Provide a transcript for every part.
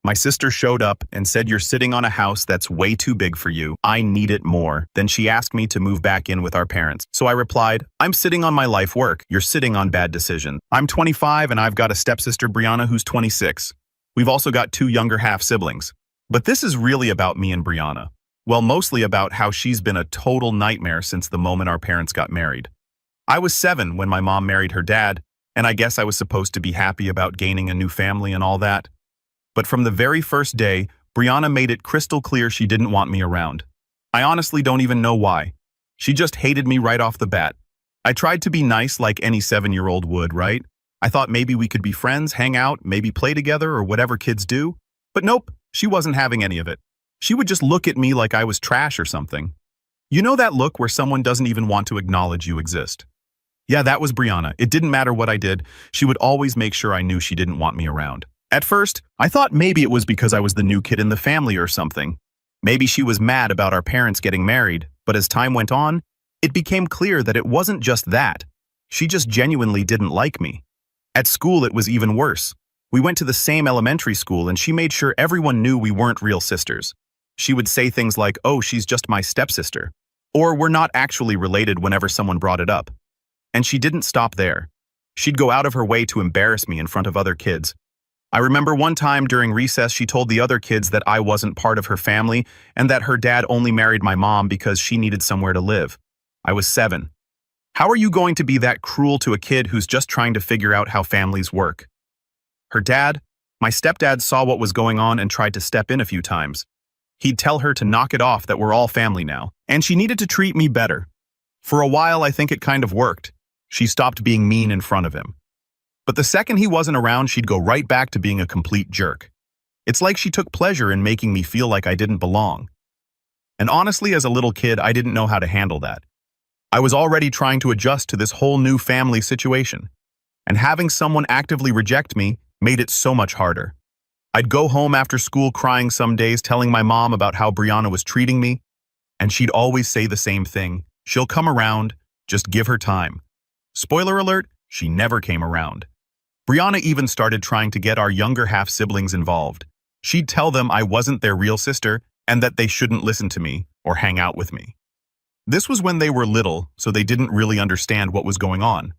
My sister showed up and said, "You're sitting on a house that's way too big for you. I need it more." Then she asked me to move back in with our parents. So I replied, "I'm sitting on my life work. You're sitting on bad decisions." I'm 25 and I've got a stepsister, Brianna, who's 26. We've also got two younger half-siblings. But this is really about me and Brianna. Well, mostly about how she's been a total nightmare since the moment our parents got married. I was 7 when my mom married her dad, and I guess I was supposed to be happy about gaining a new family and all that. But from the very first day, Brianna made it crystal clear she didn't want me around. I honestly don't even know why. She just hated me right off the bat. I tried to be nice like any 7-year-old would, right? I thought maybe we could be friends, hang out, maybe play together or whatever kids do. But nope, she wasn't having any of it. She would just look at me like I was trash or something. You know that look where someone doesn't even want to acknowledge you exist? Yeah, that was Brianna. It didn't matter what I did. She would always make sure I knew she didn't want me around. At first, I thought maybe it was because I was the new kid in the family or something. Maybe she was mad about our parents getting married, but as time went on, it became clear that it wasn't just that. She just genuinely didn't like me. At school, it was even worse. We went to the same elementary school and she made sure everyone knew we weren't real sisters. She would say things like, "Oh, she's just my stepsister," or "We're not actually related" whenever someone brought it up. And she didn't stop there. She'd go out of her way to embarrass me in front of other kids. I remember one time during recess she told the other kids that I wasn't part of her family and that her dad only married my mom because she needed somewhere to live. I was 7. How are you going to be that cruel to a kid who's just trying to figure out how families work? Her dad, my stepdad, saw what was going on and tried to step in a few times. He'd tell her to knock it off, that we're all family now, and she needed to treat me better. For a while, I think it kind of worked. She stopped being mean in front of him. But the second he wasn't around, she'd go right back to being a complete jerk. It's like she took pleasure in making me feel like I didn't belong. And honestly, as a little kid, I didn't know how to handle that. I was already trying to adjust to this whole new family situation. And having someone actively reject me made it so much harder. I'd go home after school crying some days, telling my mom about how Brianna was treating me, and she'd always say the same thing: "She'll come around, just give her time." Spoiler alert, she never came around. Brianna even started trying to get our younger half-siblings involved. She'd tell them I wasn't their real sister and that they shouldn't listen to me or hang out with me. This was when they were little, so they didn't really understand what was going on.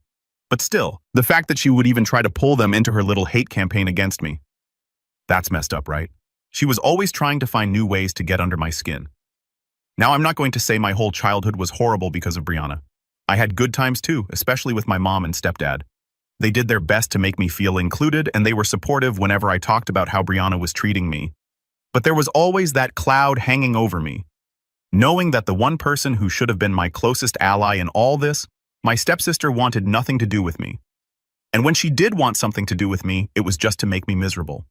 But still, the fact that she would even try to pull them into her little hate campaign against me, that's messed up, right? She was always trying to find new ways to get under my skin. Now, I'm not going to say my whole childhood was horrible because of Brianna. I had good times too, especially with my mom and stepdad. They did their best to make me feel included, and they were supportive whenever I talked about how Brianna was treating me. But there was always that cloud hanging over me, knowing that the one person who should have been my closest ally in all this, my stepsister, wanted nothing to do with me. And when she did want something to do with me, it was just to make me miserable.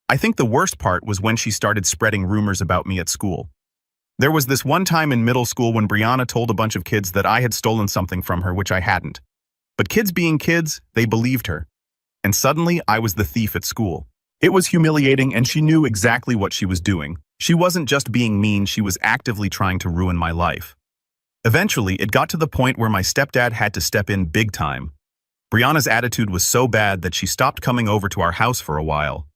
I think the worst part was when she started spreading rumors about me at school. There was this one time in middle school when Brianna told a bunch of kids that I had stolen something from her, which I hadn't. But kids being kids, they believed her. And suddenly, I was the thief at school. It was humiliating, and she knew exactly what she was doing. She wasn't just being mean, she was actively trying to ruin my life. Eventually, it got to the point where my stepdad had to step in big time. Brianna's attitude was so bad that she stopped coming over to our house for a while.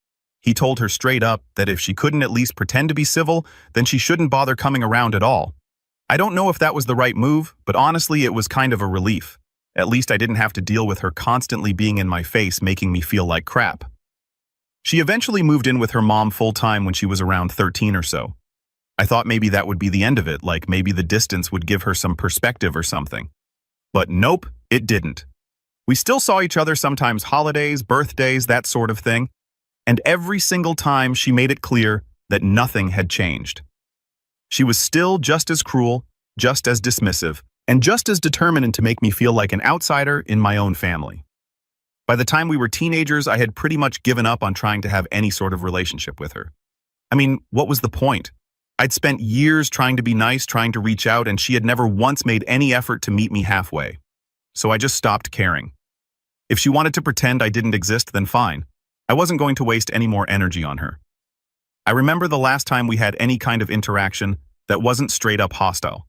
He told her straight up that if she couldn't at least pretend to be civil, then she shouldn't bother coming around at all. I don't know if that was the right move, but honestly, it was kind of a relief. At least I didn't have to deal with her constantly being in my face, making me feel like crap. She eventually moved in with her mom full-time when she was around 13 or so. I thought maybe that would be the end of it, like maybe the distance would give her some perspective or something. But nope, it didn't. We still saw each other sometimes, holidays, birthdays, that sort of thing. And every single time she made it clear that nothing had changed. She was still just as cruel, just as dismissive, and just as determined to make me feel like an outsider in my own family. By the time we were teenagers, I had pretty much given up on trying to have any sort of relationship with her. I mean, what was the point? I'd spent years trying to be nice, trying to reach out, and she had never once made any effort to meet me halfway. So I just stopped caring. If she wanted to pretend I didn't exist, then fine. I wasn't going to waste any more energy on her. I remember the last time we had any kind of interaction that wasn't straight up hostile.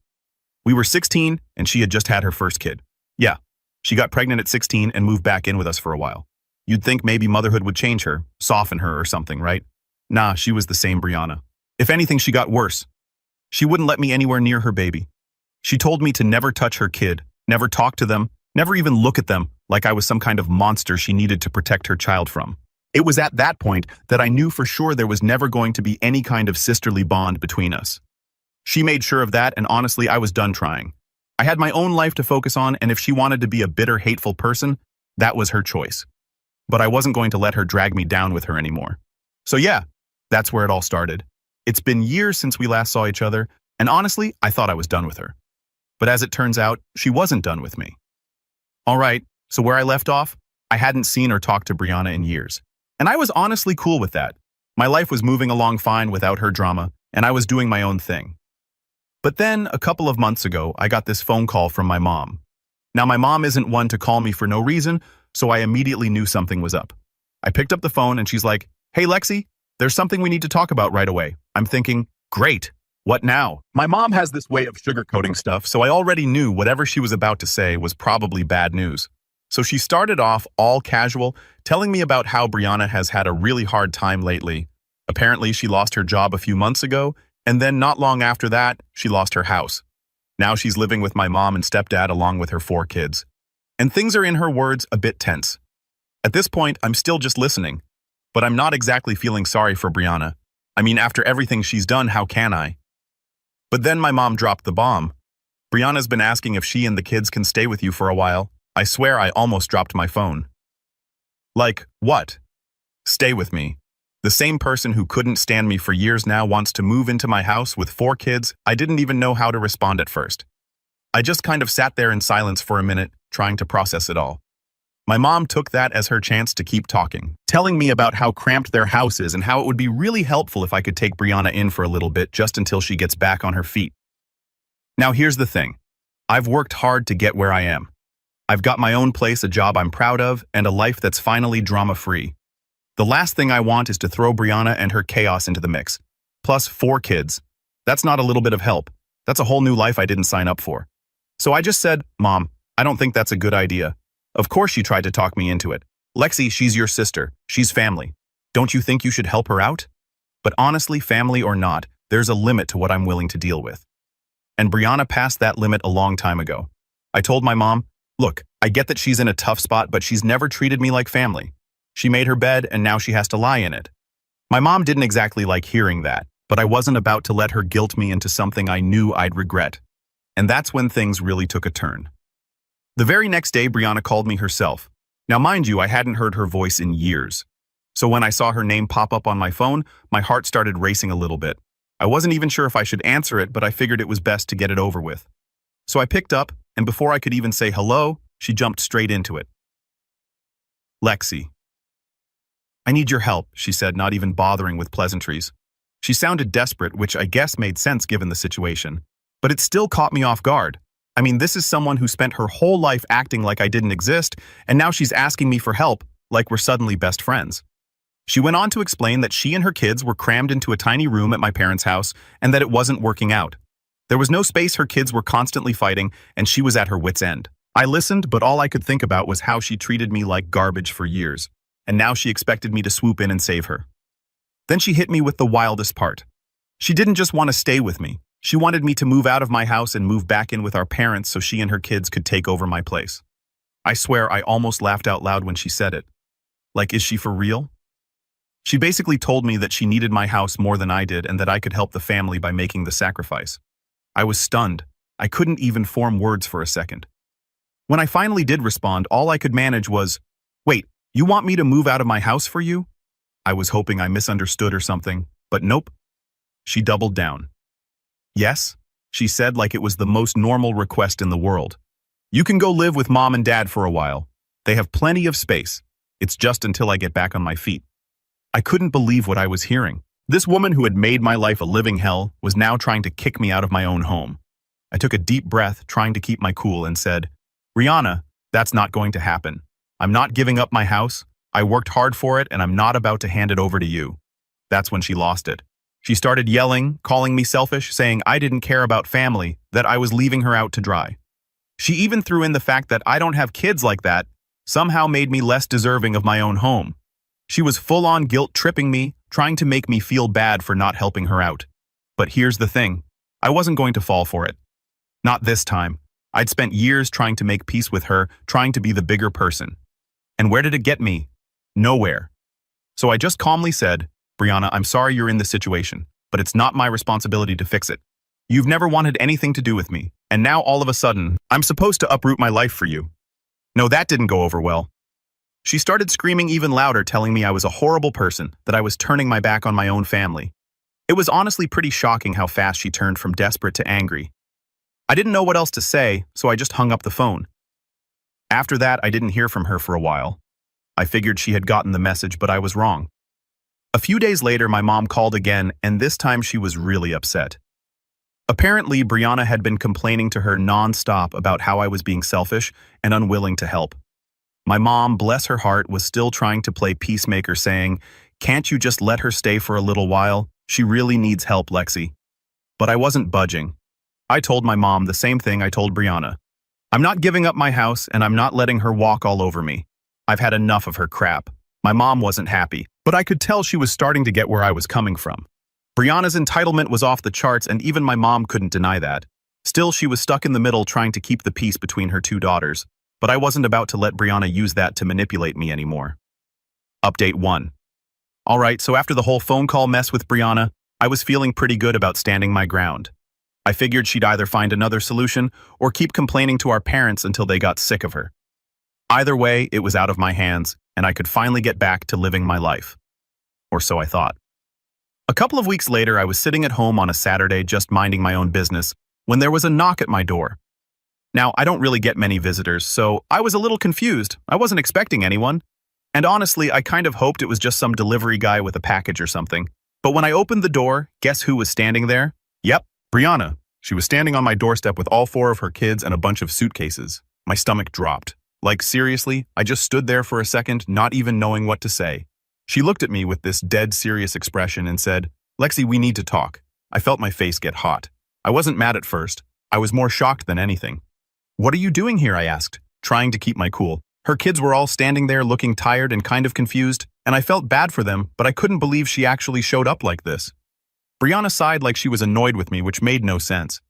We were 16 and she had just had her first kid. Yeah, she got pregnant at 16 and moved back in with us for a while. You'd think maybe motherhood would change her, soften her or something, right? Nah, she was the same Brianna. If anything, she got worse. She wouldn't let me anywhere near her baby. She told me to never touch her kid, never talk to them, never even look at them, like I was some kind of monster she needed to protect her child from. It was at that point that I knew for sure there was never going to be any kind of sisterly bond between us. She made sure of that, and honestly, I was done trying. I had my own life to focus on, and if she wanted to be a bitter, hateful person, that was her choice. But I wasn't going to let her drag me down with her anymore. So yeah, that's where it all started. It's been years since we last saw each other, and honestly, I thought I was done with her. But as it turns out, she wasn't done with me. All right, so where I left off, I hadn't seen or talked to Brianna in years. And I was honestly cool with that. My life was moving along fine without her drama, and I was doing my own thing. But then, a couple of months ago, I got this phone call from my mom. Now, my mom isn't one to call me for no reason, so I immediately knew something was up. I picked up the phone and she's like, "Hey, Lexi, there's something we need to talk about right away." I'm thinking, great, what now? My mom has this way of sugarcoating stuff, so I already knew whatever she was about to say was probably bad news. So she started off all casual, telling me about how Brianna has had a really hard time lately. Apparently, she lost her job a few months ago, and then not long after that, she lost her house. Now she's living with my mom and stepdad along with her 4 kids. And things are, in her words, a bit tense. At this point, I'm still just listening. But I'm not exactly feeling sorry for Brianna. I mean, after everything she's done, how can I? But then my mom dropped the bomb. "Brianna's been asking if she and the kids can stay with you for a while." I swear I almost dropped my phone. Like, what? Stay with me. The same person who couldn't stand me for years now wants to move into my house with 4 kids. I didn't even know how to respond at first. I just kind of sat there in silence for a minute, trying to process it all. My mom took that as her chance to keep talking, telling me about how cramped their house is and how it would be really helpful if I could take Brianna in for a little bit just until she gets back on her feet. Now here's the thing. I've worked hard to get where I am. I've got my own place, a job I'm proud of, and a life that's finally drama-free. The last thing I want is to throw Brianna and her chaos into the mix. Plus 4 kids. That's not a little bit of help. That's a whole new life I didn't sign up for. So I just said, "Mom, I don't think that's a good idea." Of course she tried to talk me into it. "Lexi, she's your sister. She's family. Don't you think you should help her out?" But honestly, family or not, there's a limit to what I'm willing to deal with. And Brianna passed that limit a long time ago. I told my mom, "Look, I get that she's in a tough spot, but she's never treated me like family. She made her bed, and now she has to lie in it." My mom didn't exactly like hearing that, but I wasn't about to let her guilt me into something I knew I'd regret. And that's when things really took a turn. The very next day, Brianna called me herself. Now, mind you, I hadn't heard her voice in years. So when I saw her name pop up on my phone, my heart started racing a little bit. I wasn't even sure if I should answer it, but I figured it was best to get it over with. So I picked up, and before I could even say hello, she jumped straight into it. "Lexi, I need your help," she said, not even bothering with pleasantries. She sounded desperate, which I guess made sense given the situation. But it still caught me off guard. I mean, this is someone who spent her whole life acting like I didn't exist, and now she's asking me for help, like we're suddenly best friends. She went on to explain that she and her kids were crammed into a tiny room at my parents' house, and that it wasn't working out. There was no space, her kids were constantly fighting, and she was at her wit's end. I listened, but all I could think about was how she treated me like garbage for years, and now she expected me to swoop in and save her. Then she hit me with the wildest part. She didn't just want to stay with me. She wanted me to move out of my house and move back in with our parents so she and her kids could take over my place. I swear I almost laughed out loud when she said it. Like, is she for real? She basically told me that she needed my house more than I did and that I could help the family by making the sacrifice. I was stunned. I couldn't even form words for a second. When I finally did respond, all I could manage was, "Wait, you want me to move out of my house for you?" I was hoping I misunderstood or something, but nope. She doubled down. "Yes," she said like it was the most normal request in the world. "You can go live with Mom and Dad for a while. They have plenty of space. It's just until I get back on my feet." I couldn't believe what I was hearing. This woman who had made my life a living hell was now trying to kick me out of my own home. I took a deep breath, trying to keep my cool, and said, "Brianna, that's not going to happen. I'm not giving up my house. I worked hard for it, and I'm not about to hand it over to you." That's when she lost it. She started yelling, calling me selfish, saying I didn't care about family, that I was leaving her out to dry. She even threw in the fact that I don't have kids like that, somehow made me less deserving of my own home. She was full-on guilt-tripping me, trying to make me feel bad for not helping her out. But here's the thing. I wasn't going to fall for it. Not this time. I'd spent years trying to make peace with her, trying to be the bigger person. And where did it get me? Nowhere. So I just calmly said, Brianna, I'm sorry you're in this situation, but it's not my responsibility to fix it. You've never wanted anything to do with me, and now all of a sudden, I'm supposed to uproot my life for you. No, that didn't go over well. She started screaming even louder, telling me I was a horrible person, that I was turning my back on my own family. It was honestly pretty shocking how fast she turned from desperate to angry. I didn't know what else to say, so I just hung up the phone. After that, I didn't hear from her for a while. I figured she had gotten the message, but I was wrong. A few days later, my mom called again, and this time she was really upset. Apparently, Brianna had been complaining to her non-stop about how I was being selfish and unwilling to help. My mom, bless her heart, was still trying to play peacemaker, saying, "Can't you just let her stay for a little while? She really needs help, Lexi." But I wasn't budging. I told my mom the same thing I told Brianna. I'm not giving up my house, and I'm not letting her walk all over me. I've had enough of her crap. My mom wasn't happy, but I could tell she was starting to get where I was coming from. Brianna's entitlement was off the charts, and even my mom couldn't deny that. Still, she was stuck in the middle trying to keep the peace between her two daughters, but I wasn't about to let Brianna use that to manipulate me anymore. Update 1. Alright, so after the whole phone call mess with Brianna, I was feeling pretty good about standing my ground. I figured she'd either find another solution or keep complaining to our parents until they got sick of her. Either way, it was out of my hands, and I could finally get back to living my life. Or so I thought. A couple of weeks later, I was sitting at home on a Saturday just minding my own business when there was a knock at my door. Now, I don't really get many visitors, so I was a little confused. I wasn't expecting anyone. And honestly, I kind of hoped it was just some delivery guy with a package or something. But when I opened the door, guess who was standing there? Yep, Brianna. She was standing on my doorstep with all 4 of her kids and a bunch of suitcases. My stomach dropped. Like, seriously, I just stood there for a second, not even knowing what to say. She looked at me with this dead serious expression and said, "Lexi, we need to talk." I felt my face get hot. I wasn't mad at first. I was more shocked than anything. "What are you doing here?" I asked, trying to keep my cool. Her kids were all standing there looking tired and kind of confused, and I felt bad for them, but I couldn't believe she actually showed up like this. Brianna sighed like she was annoyed with me, which made no sense.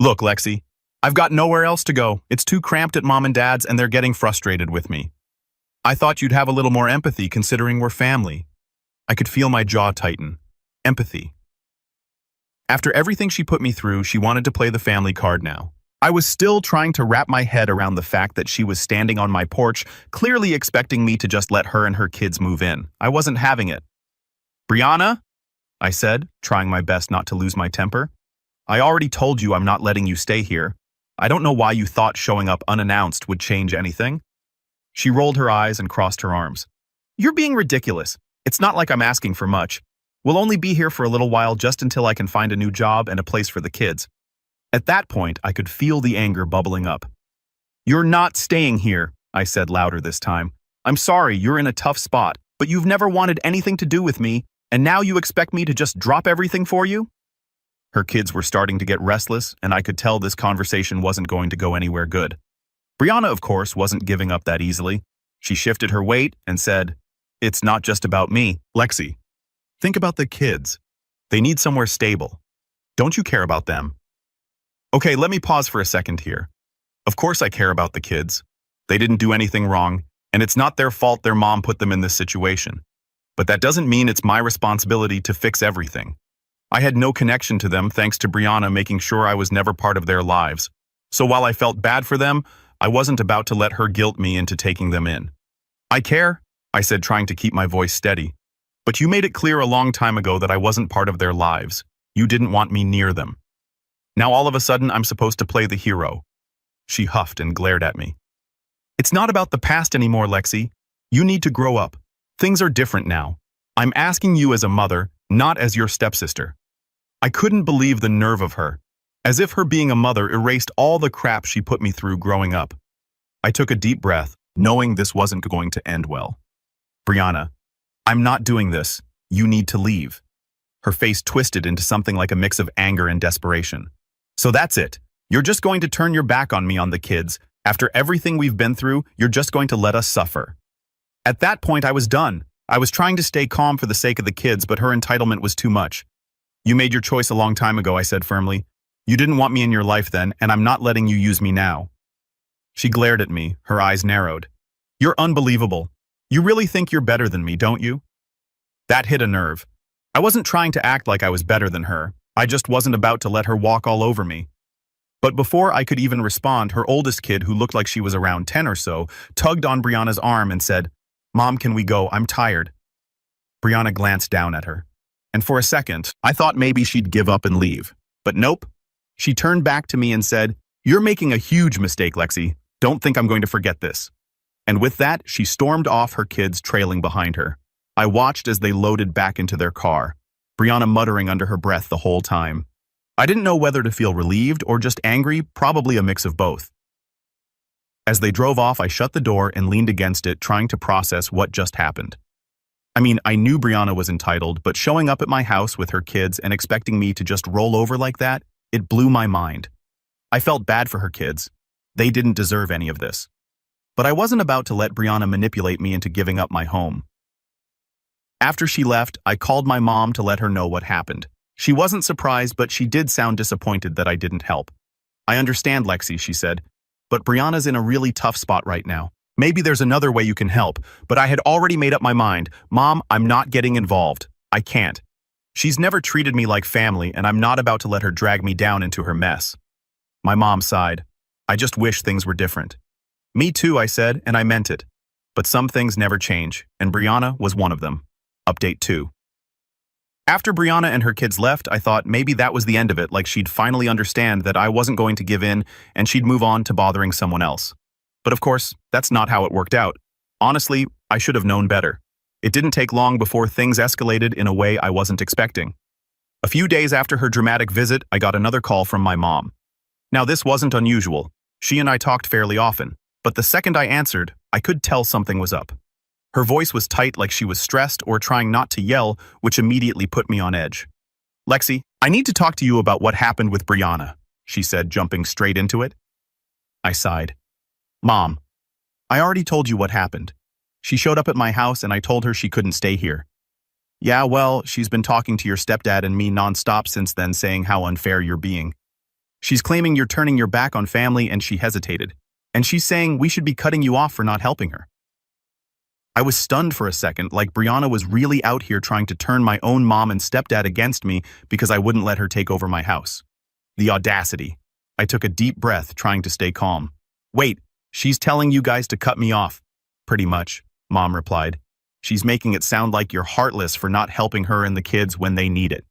"Look, Lexi, I've got nowhere else to go. It's too cramped at Mom and Dad's, and they're getting frustrated with me. I thought you'd have a little more empathy considering we're family." I could feel my jaw tighten. Empathy. After everything she put me through, she wanted to play the family card now. I was still trying to wrap my head around the fact that she was standing on my porch, clearly expecting me to just let her and her kids move in. I wasn't having it. "Brianna?" I said, trying my best not to lose my temper. "I already told you I'm not letting you stay here. I don't know why you thought showing up unannounced would change anything." She rolled her eyes and crossed her arms. "You're being ridiculous. It's not like I'm asking for much. We'll only be here for a little while, just until I can find a new job and a place for the kids." At that point, I could feel the anger bubbling up. "You're not staying here," I said louder this time. "I'm sorry, you're in a tough spot, but you've never wanted anything to do with me, and now you expect me to just drop everything for you?" Her kids were starting to get restless, and I could tell this conversation wasn't going to go anywhere good. Brianna, of course, wasn't giving up that easily. She shifted her weight and said, "It's not just about me, Lexi. Think about the kids. They need somewhere stable. Don't you care about them?" Okay, let me pause for a second here. Of course I care about the kids. They didn't do anything wrong, and it's not their fault their mom put them in this situation. But that doesn't mean it's my responsibility to fix everything. I had no connection to them thanks to Brianna making sure I was never part of their lives. So while I felt bad for them, I wasn't about to let her guilt me into taking them in. "I care," I said, trying to keep my voice steady. "But you made it clear a long time ago that I wasn't part of their lives. You didn't want me near them. Now all of a sudden I'm supposed to play the hero." She huffed and glared at me. "It's not about the past anymore, Lexi. You need to grow up. Things are different now. I'm asking you as a mother, not as your stepsister." I couldn't believe the nerve of her, as if her being a mother erased all the crap she put me through growing up. I took a deep breath, knowing this wasn't going to end well. "Brianna, I'm not doing this. You need to leave." Her face twisted into something like a mix of anger and desperation. "So that's it. You're just going to turn your back on me on the kids, After everything we've been through, you're just going to let us suffer. At that point, I was done. I was trying to stay calm for the sake of the kids, but her entitlement was too much. You made your choice a long time ago, I said firmly. You didn't want me in your life then, and I'm not letting you use me now. She glared at me, her eyes narrowed. You're unbelievable. You really think you're better than me, don't you? That hit a nerve. I wasn't trying to act like I was better than her. I just wasn't about to let her walk all over me. But before I could even respond, her oldest kid, who looked like she was around 10 or so, tugged on Brianna's arm and said, Mom, can we go? I'm tired. Brianna glanced down at her. And for a second, I thought maybe she'd give up and leave. But nope. She turned back to me and said, You're making a huge mistake, Lexi. Don't think I'm going to forget this. And with that, she stormed off, her kids trailing behind her. I watched as they loaded back into their car, Brianna muttering under her breath the whole time. I didn't know whether to feel relieved or just angry, probably a mix of both. As they drove off, I shut the door and leaned against it, trying to process what just happened. I mean, I knew Brianna was entitled, but showing up at my house with her kids and expecting me to just roll over like that, it blew my mind. I felt bad for her kids. They didn't deserve any of this. But I wasn't about to let Brianna manipulate me into giving up my home. After she left, I called my mom to let her know what happened. She wasn't surprised, but she did sound disappointed that I didn't help. I understand, Lexi, she said, but Brianna's in a really tough spot right now. Maybe there's another way you can help, but I had already made up my mind. Mom, I'm not getting involved. I can't. She's never treated me like family, and I'm not about to let her drag me down into her mess. My mom sighed. I just wish things were different. Me too, I said, and I meant it. But some things never change, and Brianna was one of them. Update 2. After Brianna and her kids left, I thought maybe that was the end of it, like she'd finally understand that I wasn't going to give in and she'd move on to bothering someone else. But of course, that's not how it worked out. Honestly, I should have known better. It didn't take long before things escalated in a way I wasn't expecting. A few days after her dramatic visit, I got another call from my mom. Now, this wasn't unusual. She and I talked fairly often, but the second I answered, I could tell something was up. Her voice was tight, like she was stressed or trying not to yell, which immediately put me on edge. Lexi, I need to talk to you about what happened with Brianna, she said, jumping straight into it. I sighed. Mom, I already told you what happened. She showed up at my house and I told her she couldn't stay here. Yeah, well, she's been talking to your stepdad and me nonstop since then, saying how unfair you're being. She's claiming you're turning your back on family, and she hesitated. And she's saying we should be cutting you off for not helping her. I was stunned for a second, like Brianna was really out here trying to turn my own mom and stepdad against me because I wouldn't let her take over my house. The audacity. I took a deep breath, trying to stay calm. Wait, she's telling you guys to cut me off. Pretty much, Mom replied. She's making it sound like you're heartless for not helping her and the kids when they need it.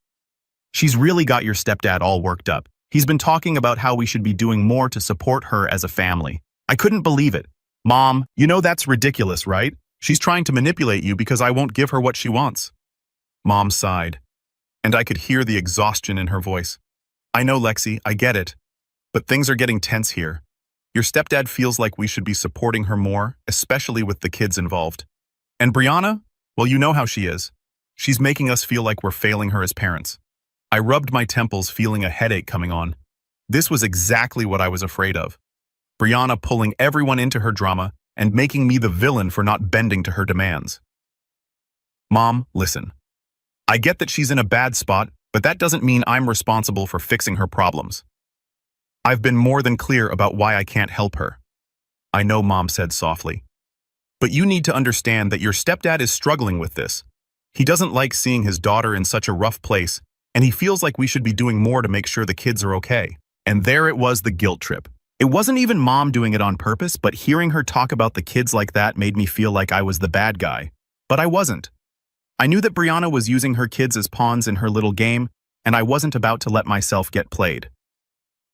She's really got your stepdad all worked up. He's been talking about how we should be doing more to support her as a family. I couldn't believe it. Mom, you know that's ridiculous, right? She's trying to manipulate you because I won't give her what she wants. Mom sighed, and I could hear the exhaustion in her voice. I know, Lexi, I get it, but things are getting tense here. Your stepdad feels like we should be supporting her more, especially with the kids involved. And Brianna? Well, you know how she is. She's making us feel like we're failing her as parents. I rubbed my temples, feeling a headache coming on. This was exactly what I was afraid of. Brianna pulling everyone into her drama and making me the villain for not bending to her demands. Mom, listen. I get that she's in a bad spot, but that doesn't mean I'm responsible for fixing her problems. I've been more than clear about why I can't help her. I know, Mom said softly. But you need to understand that your stepdad is struggling with this. He doesn't like seeing his daughter in such a rough place, and he feels like we should be doing more to make sure the kids are okay. And there it was, the guilt trip. It wasn't even Mom doing it on purpose, but hearing her talk about the kids like that made me feel like I was the bad guy. But I wasn't. I knew that Brianna was using her kids as pawns in her little game, and I wasn't about to let myself get played.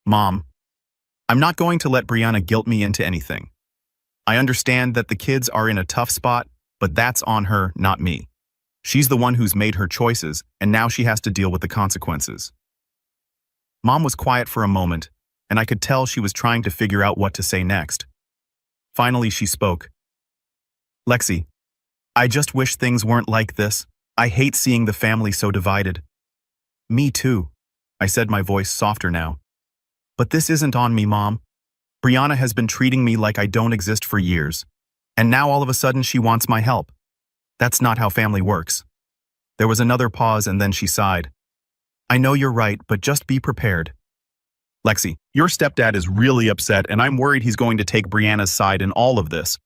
Mom, I'm not going to let Brianna guilt me into anything. I understand that the kids are in a tough spot, but that's on her, not me. She's the one who's made her choices, and now she has to deal with the consequences. Mom was quiet for a moment, and I could tell she was trying to figure out what to say next. Finally, she spoke. Lexi, I just wish things weren't like this. I hate seeing the family so divided. Me too, I said, my voice softer now. But this isn't on me, Mom. Brianna has been treating me like I don't exist for years. And now all of a sudden she wants my help. That's not how family works. There was another pause and then she sighed. I know you're right, but just be prepared. Lexi, your stepdad is really upset and I'm worried he's going to take Brianna's side in all of this.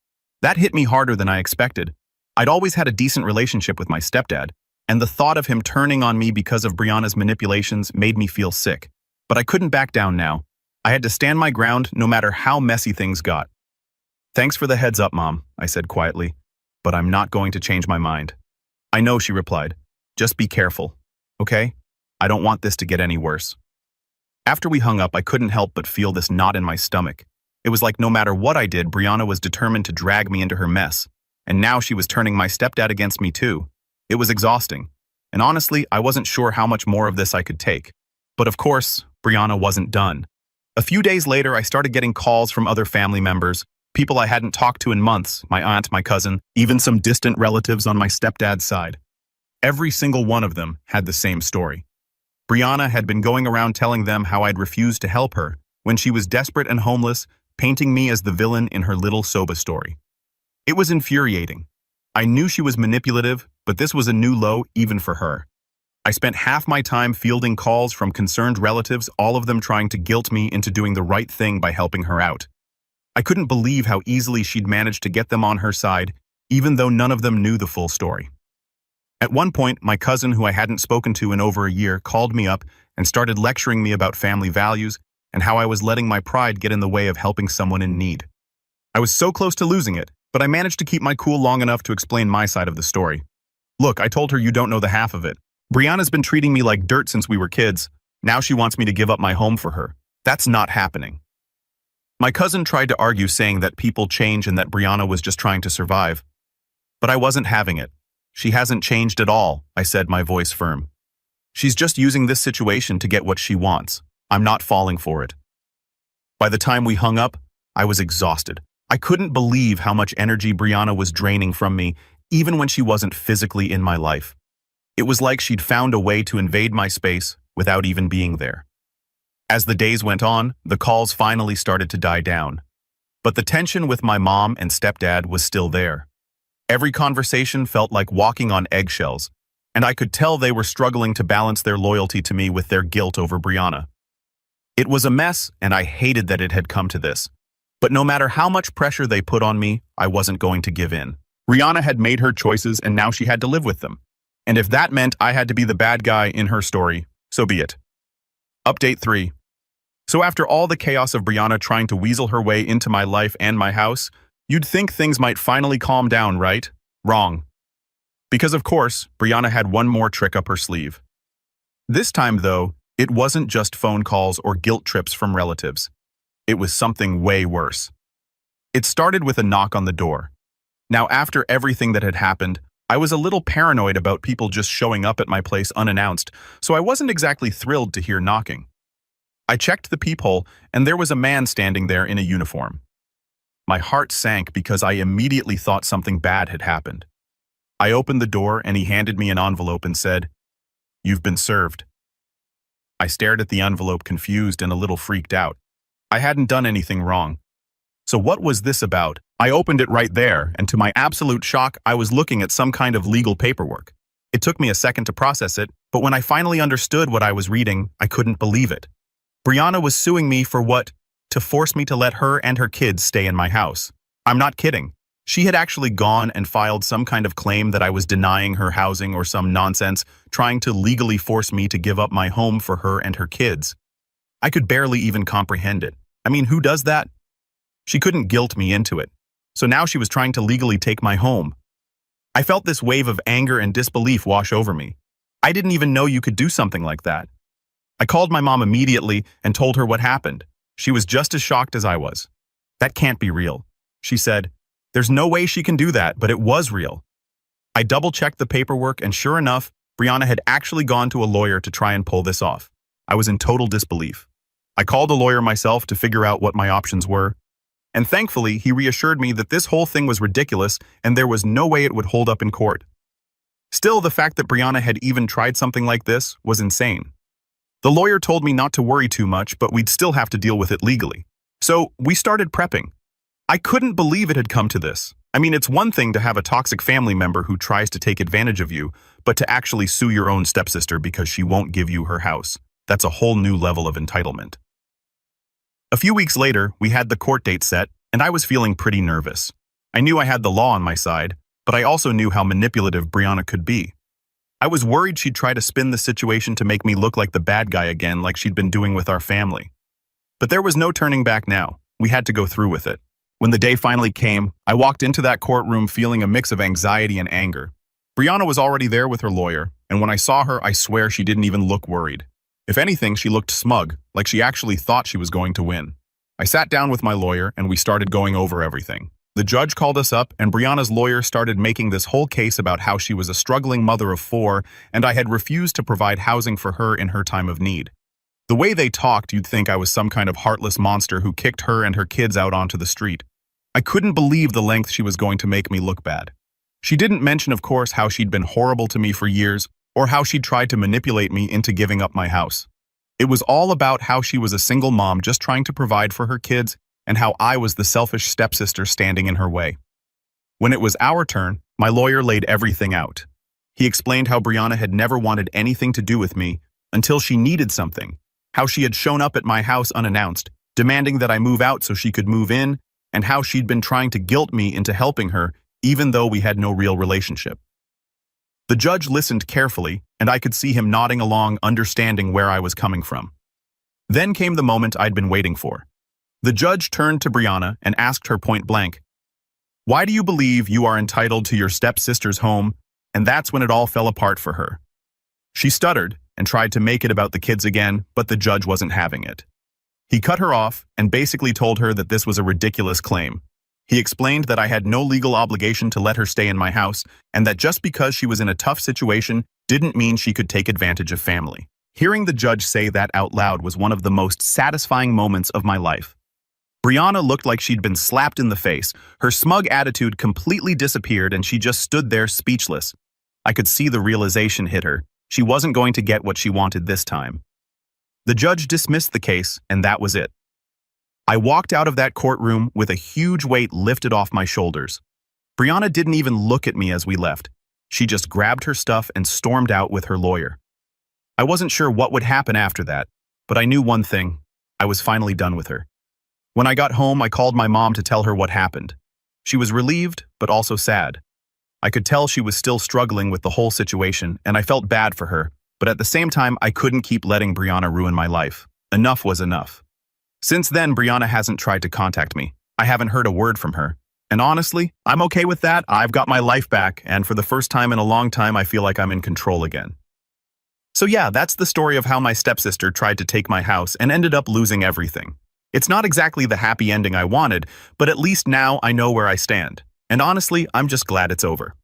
That hit me harder than I expected. I'd always had a decent relationship with my stepdad, and the thought of him turning on me because of Brianna's manipulations made me feel sick. But I couldn't back down now. I had to stand my ground no matter how messy things got. Thanks for the heads up, Mom, I said quietly, but I'm not going to change my mind. I know, she replied. Just be careful, okay? I don't want this to get any worse. After we hung up, I couldn't help but feel this knot in my stomach. It was like no matter what I did, Brianna was determined to drag me into her mess. And now she was turning my stepdad against me too. It was exhausting. And honestly, I wasn't sure how much more of this I could take. But of course, Brianna wasn't done. A few days later, I started getting calls from other family members, people I hadn't talked to in months, my aunt, my cousin, even some distant relatives on my stepdad's side. Every single one of them had the same story. Brianna had been going around telling them how I'd refused to help her when she was desperate and homeless, painting me as the villain in her little soba story. It was infuriating. I knew she was manipulative, but this was a new low even for her. I spent half my time fielding calls from concerned relatives, all of them trying to guilt me into doing the right thing by helping her out. I couldn't believe how easily she'd managed to get them on her side, even though none of them knew the full story. At one point, my cousin, who I hadn't spoken to in over a year, called me up and started lecturing me about family values and how I was letting my pride get in the way of helping someone in need. I was so close to losing it, but I managed to keep my cool long enough to explain my side of the story. Look, I told her you don't know the half of it. Brianna's been treating me like dirt since we were kids. Now she wants me to give up my home for her. That's not happening. My cousin tried to argue, saying that people change and that Brianna was just trying to survive. But I wasn't having it. She hasn't changed at all, I said, my voice firm. She's just using this situation to get what she wants. I'm not falling for it. By the time we hung up, I was exhausted. I couldn't believe how much energy Brianna was draining from me, even when she wasn't physically in my life. It was like she'd found a way to invade my space without even being there. As the days went on, the calls finally started to die down. But the tension with my mom and stepdad was still there. Every conversation felt like walking on eggshells, and I could tell they were struggling to balance their loyalty to me with their guilt over Brianna. It was a mess, and I hated that it had come to this. But no matter how much pressure they put on me, I wasn't going to give in. Brianna had made her choices, and now she had to live with them. And if that meant I had to be the bad guy in her story, so be it. Update 3. So after all the chaos of Brianna trying to weasel her way into my life and my house, you'd think things might finally calm down, right? Wrong. Because of course, Brianna had one more trick up her sleeve. This time, though, it wasn't just phone calls or guilt trips from relatives. It was something way worse. It started with a knock on the door. Now, after everything that had happened, I was a little paranoid about people just showing up at my place unannounced, so I wasn't exactly thrilled to hear knocking. I checked the peephole, and there was a man standing there in a uniform. My heart sank because I immediately thought something bad had happened. I opened the door, and he handed me an envelope and said, "You've been served." I stared at the envelope, confused and a little freaked out. I hadn't done anything wrong. So what was this about? I opened it right there, and to my absolute shock, I was looking at some kind of legal paperwork. It took me a second to process it, but when I finally understood what I was reading, I couldn't believe it. Brianna was suing me for what? To force me to let her and her kids stay in my house. I'm not kidding. She had actually gone and filed some kind of claim that I was denying her housing or some nonsense, trying to legally force me to give up my home for her and her kids. I could barely even comprehend it. I mean, who does that? She couldn't guilt me into it. So now she was trying to legally take my home. I felt this wave of anger and disbelief wash over me. I didn't even know you could do something like that. I called my mom immediately and told her what happened. She was just as shocked as I was. "That can't be real," she said. "There's no way she can do that," but it was real. I double-checked the paperwork, and sure enough, Brianna had actually gone to a lawyer to try and pull this off. I was in total disbelief. I called a lawyer myself to figure out what my options were, and thankfully, he reassured me that this whole thing was ridiculous and there was no way it would hold up in court. Still, the fact that Brianna had even tried something like this was insane. The lawyer told me not to worry too much, but we'd still have to deal with it legally. So we started prepping. I couldn't believe it had come to this. I mean, it's one thing to have a toxic family member who tries to take advantage of you, but to actually sue your own stepsister because she won't give you her house. That's a whole new level of entitlement. A few weeks later, we had the court date set, and I was feeling pretty nervous. I knew I had the law on my side, but I also knew how manipulative Brianna could be. I was worried she'd try to spin the situation to make me look like the bad guy again, like she'd been doing with our family. But there was no turning back now. We had to go through with it. When the day finally came, I walked into that courtroom feeling a mix of anxiety and anger. Brianna was already there with her lawyer, and when I saw her, I swear she didn't even look worried. If anything, she looked smug, like she actually thought she was going to win. I sat down with my lawyer, and we started going over everything. The judge called us up, and Brianna's lawyer started making this whole case about how she was a struggling mother of 4, and I had refused to provide housing for her in her time of need. The way they talked, you'd think I was some kind of heartless monster who kicked her and her kids out onto the street. I couldn't believe the length she was going to make me look bad. She didn't mention, of course, how she'd been horrible to me for years, or how she'd tried to manipulate me into giving up my house. It was all about how she was a single mom just trying to provide for her kids, and how I was the selfish stepsister standing in her way. When it was our turn, my lawyer laid everything out. He explained how Brianna had never wanted anything to do with me until she needed something, how she had shown up at my house unannounced, demanding that I move out so she could move in, and how she'd been trying to guilt me into helping her even though we had no real relationship. The judge listened carefully, and I could see him nodding along, understanding where I was coming from. Then came the moment I'd been waiting for. The judge turned to Brianna and asked her point blank, "Why do you believe you are entitled to your stepsister's home?" And that's when it all fell apart for her. She stuttered and tried to make it about the kids again, but the judge wasn't having it. He cut her off and basically told her that this was a ridiculous claim. He explained that I had no legal obligation to let her stay in my house, and that just because she was in a tough situation didn't mean she could take advantage of family. Hearing the judge say that out loud was one of the most satisfying moments of my life. Brianna looked like she'd been slapped in the face. Her smug attitude completely disappeared, and she just stood there speechless. I could see the realization hit her. She wasn't going to get what she wanted this time. The judge dismissed the case, and that was it. I walked out of that courtroom with a huge weight lifted off my shoulders. Brianna didn't even look at me as we left. She just grabbed her stuff and stormed out with her lawyer. I wasn't sure what would happen after that, but I knew one thing. I was finally done with her. When I got home, I called my mom to tell her what happened. She was relieved, but also sad. I could tell she was still struggling with the whole situation, and I felt bad for her, but at the same time, I couldn't keep letting Brianna ruin my life. Enough was enough. Since then, Brianna hasn't tried to contact me. I haven't heard a word from her. And honestly, I'm okay with that. I've got my life back, and for the first time in a long time, I feel like I'm in control again. So yeah, that's the story of how my stepsister tried to take my house and ended up losing everything. It's not exactly the happy ending I wanted, but at least now I know where I stand. And honestly, I'm just glad it's over.